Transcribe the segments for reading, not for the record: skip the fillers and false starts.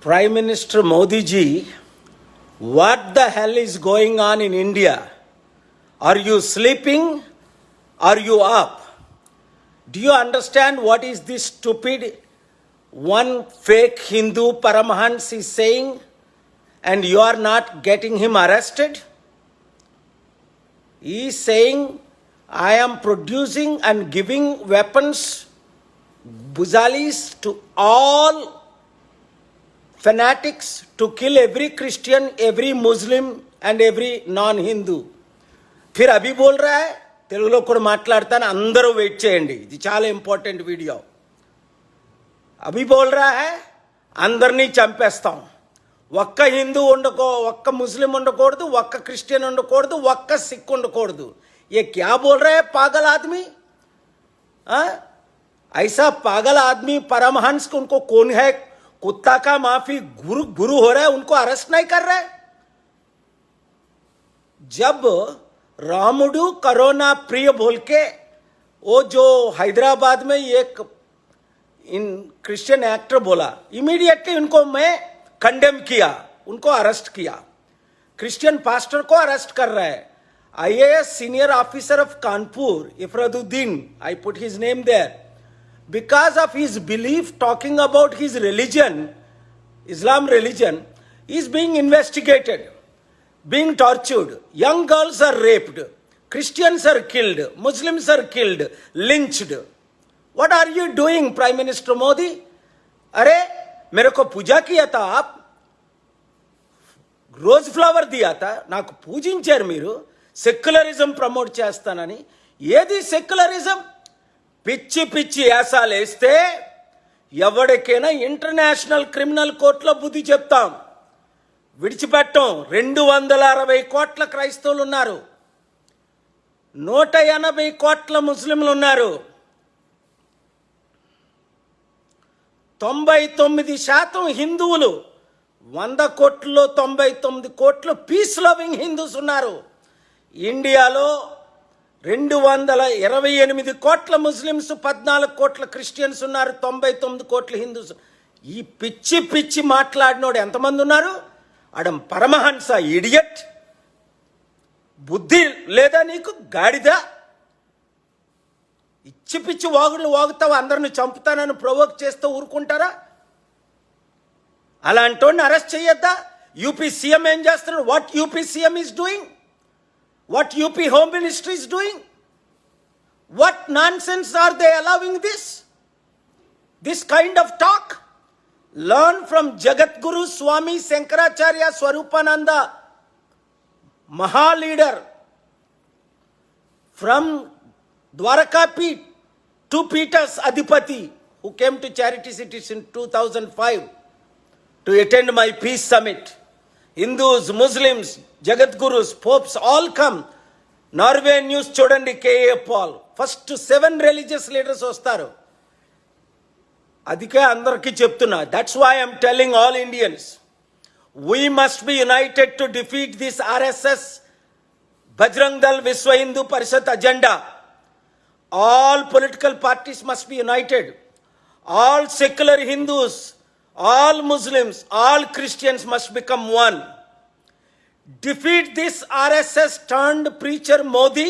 Prime Minister Modi ji, what the hell is going on in India? Are you sleeping? Are you up? Do you understand what is this stupid one fake Hindu Paramahans is saying, and you are not getting him arrested? He is saying, I am producing and giving weapons, buzalis to all fanatics to kill every Christian, every Muslim and every non-Hindu. फिर अभी बोल रहा है తెలుగులో కూడా మాట్లాడతాను అందరూ wait చేయండి ఇది చాలా ఇంపార్టెంట్ వీడియో అభి బోల్ రहा है అందరినీ చంపేస్తాం ఒక్క హిందూ ఉండకో ఒక్క ముస్లిం ఉండకూడదు ఒక్క క్రిస్టియన్ ఉండకూడదు ఒక్క సిక్ ఉండకూడదు ये क्या बोल रहा है पागल आदमी ऐसा पागल आदमी परमहंस को उनको कौन है कुत्ता का माफी गुरु हो रहा है उनको अरेस्ट नहीं कर रहा है जब रामुडू कोरोना प्रिय बोल के वो जो हैदराबाद में एक इन क्रिश्चियन एक्टर बोला इमीडिएटली उनको मैं कंडेम किया उनको अरेस्ट किया क्रिश्चियन पास्टर को अरेस्ट कर रहा है IAS senior officer of Kanpur Iftikharuddin I put his name there because of his belief talking about his religion Islam religion is being investigated being tortured young girls are raped Christians are killed Muslims are killed lynched what are you doing Prime Minister Modi अरे मेरे को पूजा किया था आप रोज flower दिया था నాకు పూజించారు మీరు సెక్యులరిజం ప్రమోట్ చేస్తానని ఏది సెక్యులరిజం పిచ్చి పిచ్చి యాసాలు వేస్తే ఎవరికైనా ఇంటర్నేషనల్ క్రిమినల్ కోర్టులో బుద్ధి చెప్తాం విడిచిపెట్టం 260 కోట్ల క్రైస్తవులు ఉన్నారు 180 కోట్ల ముస్లింలు ఉన్నారు 99% హిందువులు 100 కోట్లలో 99 కోట్లు పీస్ లవింగ్ హిందూస్ ఉన్నారు ఇండియాలో 228 కోట్ల ముస్లిమ్స్ 14 కోట్ల క్రిస్టియన్స్ ఉన్నారు 99 కోట్ల హిందూస్ ఈ పిచ్చి పిచ్చి మాట్లాడినోడు ఎంతమంది ఉన్నారు అడం పరమహంస ఇడియట్ బుద్ధి లేదా నీకు గాడిద ఇచ్చి పిచ్చి వాగులు వాగుతావు అందరిని చంపుతానని ప్రొవోక్ చేస్తూ ఊరుకుంటారా అలాంటోని అరెస్ట్ చేయొద్దా యూపీ సీఎం ఏం చేస్తున్నాడు what UP CM is doing what UP Home Ministry is doing? What nonsense are they allowing this kind of talk? Learn from Jagat Guru Swami Shankaracharya Swarupananda, Maha leader from Dwarakapeeth, 2 Peters Adhipati, who came to Charity Cities in 2005 to attend my peace summit. Hindus, Muslims, Jagat Gurus, Popes all come. Norway News చూడండి KA Paul. First 7 religious leaders వస్తారు. అదికే అందరికీ చెప్తున్నా. That's why I'm telling all Indians. We must be united to defeat this RSS Bajrang Dal Vishwa Hindu Parishad agenda. All political parties must be united. All secular Hindus, all Muslims, all Christians must become one. Defeat this RSS turned preacher Modi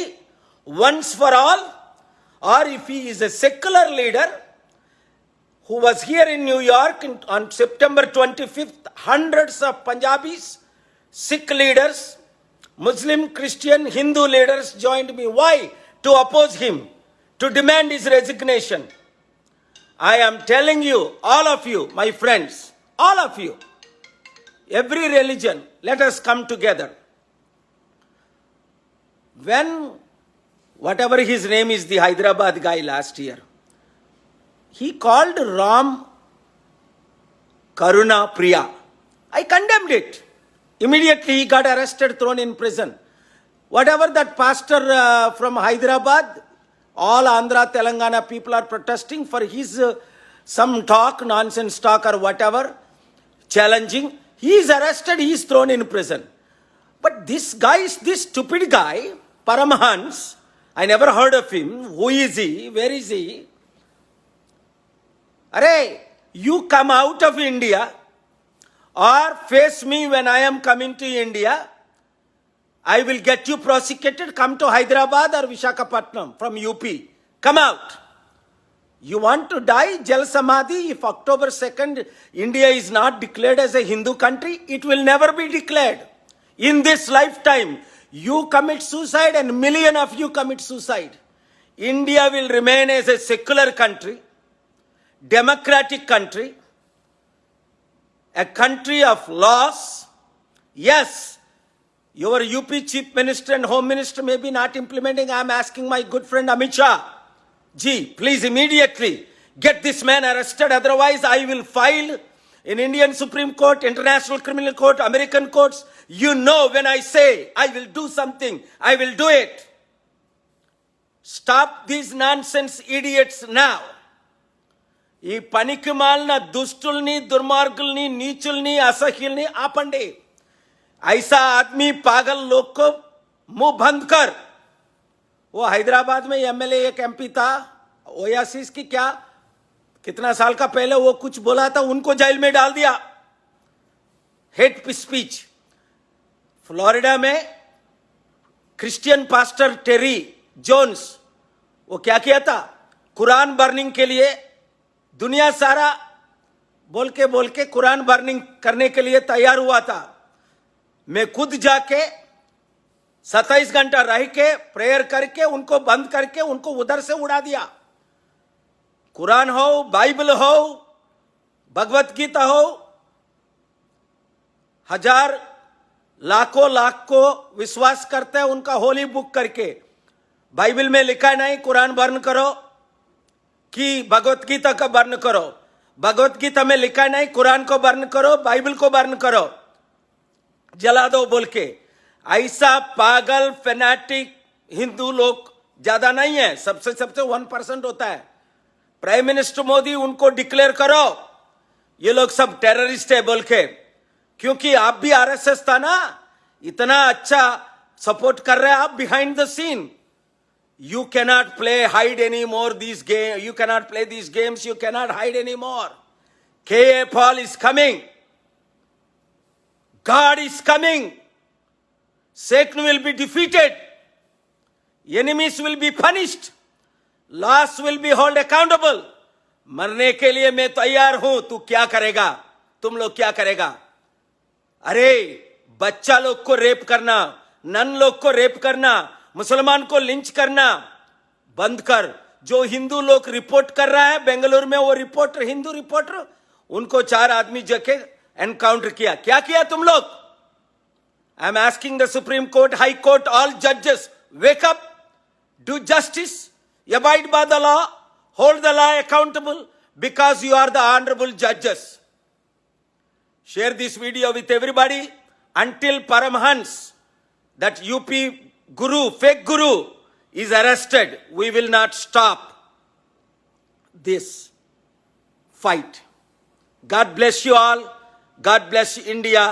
once for all, or if he is a secular leader who was here in New York on September 25th, hundreds of Punjabis, Sikh leaders, Muslim, Christian, Hindu leaders joined me. Why? To oppose him, to demand his resignation. I am telling you, all of you, my friends, all of you, every religion, let us come together. When, whatever his name is, the Hyderabad guy last year, he called Ram Karuna Priya. I condemned it. Immediately he got arrested, thrown in prison. Whatever that pastor from Hyderabad, all Andhra, Telangana people are protesting for his some talk, nonsense talk or whatever, challenging. He is arrested, he is thrown in prison. But this guy is this stupid guy, Paramahans. I never heard of him. Who is he? Where is he? Arey, you come out of India, or face me when I am coming to India. I will get you prosecuted. Come to Hyderabad or Visakhapatnam from UP. Come out. You want to die? Jal Samadhi. If October 2nd, India is not declared as a Hindu country, it will never be declared. In this lifetime, you commit suicide and million of you commit suicide. India will remain as a secular country, democratic country, a country of laws. Yes, your UP Chief Minister and Home Minister may be not implementing. I am asking my good friend Amit Shah, Ji, please immediately get this man arrested. Otherwise, I will file in Indian Supreme Court, International Criminal Court, American courts. You know, when I say I will do something, I will do it. Stop these nonsense idiots now. ఈ పనికి మాలిన దుష్టుల్ని దుర్మార్గుల్ని నీచుల్ని అసహ్యుల్ని ఆపండి. ऐसा आदमी पागल लोग को मुंह बंद कर. वो हैदराबाद में एमएलए एक एमपी था, ओयासिस की क्या कितना साल का पहले वो कुछ बोला था, उनको जेल में डाल दिया. Hate speech. फ्लोरिडा में क्रिश्चियन पास्टर टेरी जोन्स, वो क्या किया था? कुरान बर्निंग के लिए दुनिया सारा बोल के कुरान बर्निंग करने के लिए तैयार हुआ था. मैं खुद जाके 27 घंटा रह के प्रेयर करके उनको बंद करके उनको उधर से उड़ा दिया. कुरान हो, बाइबल हो, भगवत गीता हो, हजार लाखों लाख को विश्वास करते हैं उनका होली बुक करके. बाइबल में लिखा है नहीं कुरान बर्न करो कि भगवत गीता का बर्न करो. भगवत गीता में लिखा है नहीं कुरान को बर्न करो, बाइबल को बर्न करो, जला दो बोल के. ऐसा पागल फेनाटिक हिंदू लोग ज्यादा नहीं है, सबसे 1% होता है. प्राइम मिनिस्टर मोदी उनको डिक्लेयर करो ये लोग सब टेररिस्ट है बोल के. क्योंकि आप भी आरएसएस था ना, इतना अच्छा सपोर्ट कर रहे हैं आप behind the scene. You cannot play hide anymore these games. You cannot play these games. You cannot hide anymore. K.A. Paul is coming. God is coming. Satan will be defeated. Enemies will be punished. Loss will be held accountable. मरने के लिए मैं तैयार हूं. तू क्या करेगा? तुम लोग क्या करेगा? अरे बच्चा लोग को रेप करना, नन लोग को रेप करना, मुसलमान को लिंच करना बंद कर. जो हिंदू लोग रिपोर्ट कर रहा है बेंगलुरु में, वो रिपोर्टर, हिंदू रिपोर्टर, उनको 4 आदमी जके एनकाउंटर किया. क्या किया तुम लोग? I am asking the supreme court, high court, all जजेस, wake up, do justice, abide by the law, hold the law accountable because you are the honourable जजेस. Share this video with everybody until Paramhans, that UP guru, fake guru, is arrested. We will not stop this fight. God bless you all. God bless India.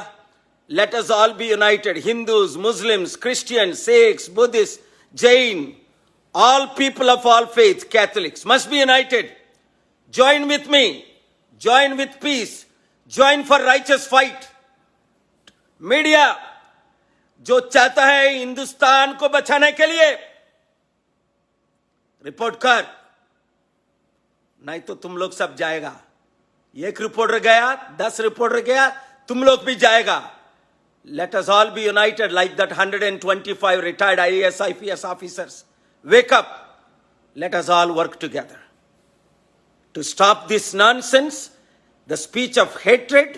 Let us all be united. Hindus, Muslims, Christians, Sikhs, Buddhists, Jain, all people of all faiths, Catholics must be united. Join with me. Join with peace. Join for righteous fight. Media जो चाहता है हिंदुस्तान को बचाने के लिए report कर, नहीं तो तुम लोग सब जाएगा. एक रिपोर्टर गया, 10 रिपोर्टर गया, तुम लोग भी जाएगा. Let us all be united like that 125 retired IAS, IPS officers. Wake up. Let us all work together to stop this nonsense. The speech of hatred.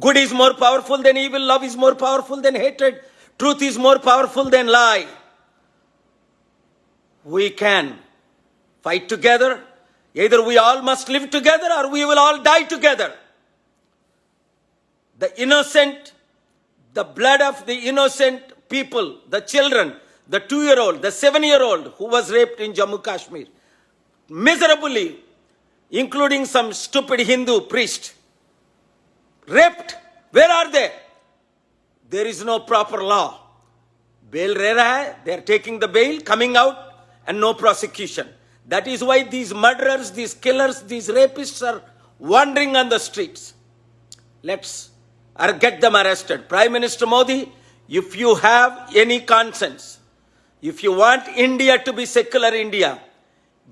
Good is more powerful than evil. Love is more powerful than hatred. Truth is more powerful than lie. We can fight together. Either we all must live together or we will all die together. The innocent, the blood of the innocent people, the children, the 2-year-old, the 7-year-old who was raped in Jammu Kashmir, miserably, including some stupid Hindu priest, raped. Where are they? There is no proper law. Bail रह रहा है. They are taking the bail, coming out, and no prosecution. That is why these murderers, these killers, these rapists are wandering on the streets. Let's or get them arrested. Prime Minister Modi, if you have any conscience, if you want India to be secular India,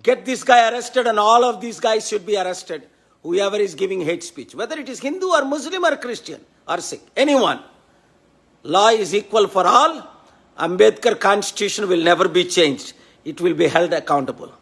get this guy arrested, and all of these guys should be arrested. Whoever is giving hate speech, whether it is Hindu or Muslim or Christian or Sikh, anyone. Law is equal for all. Ambedkar constitution will never be changed. It will be held accountable.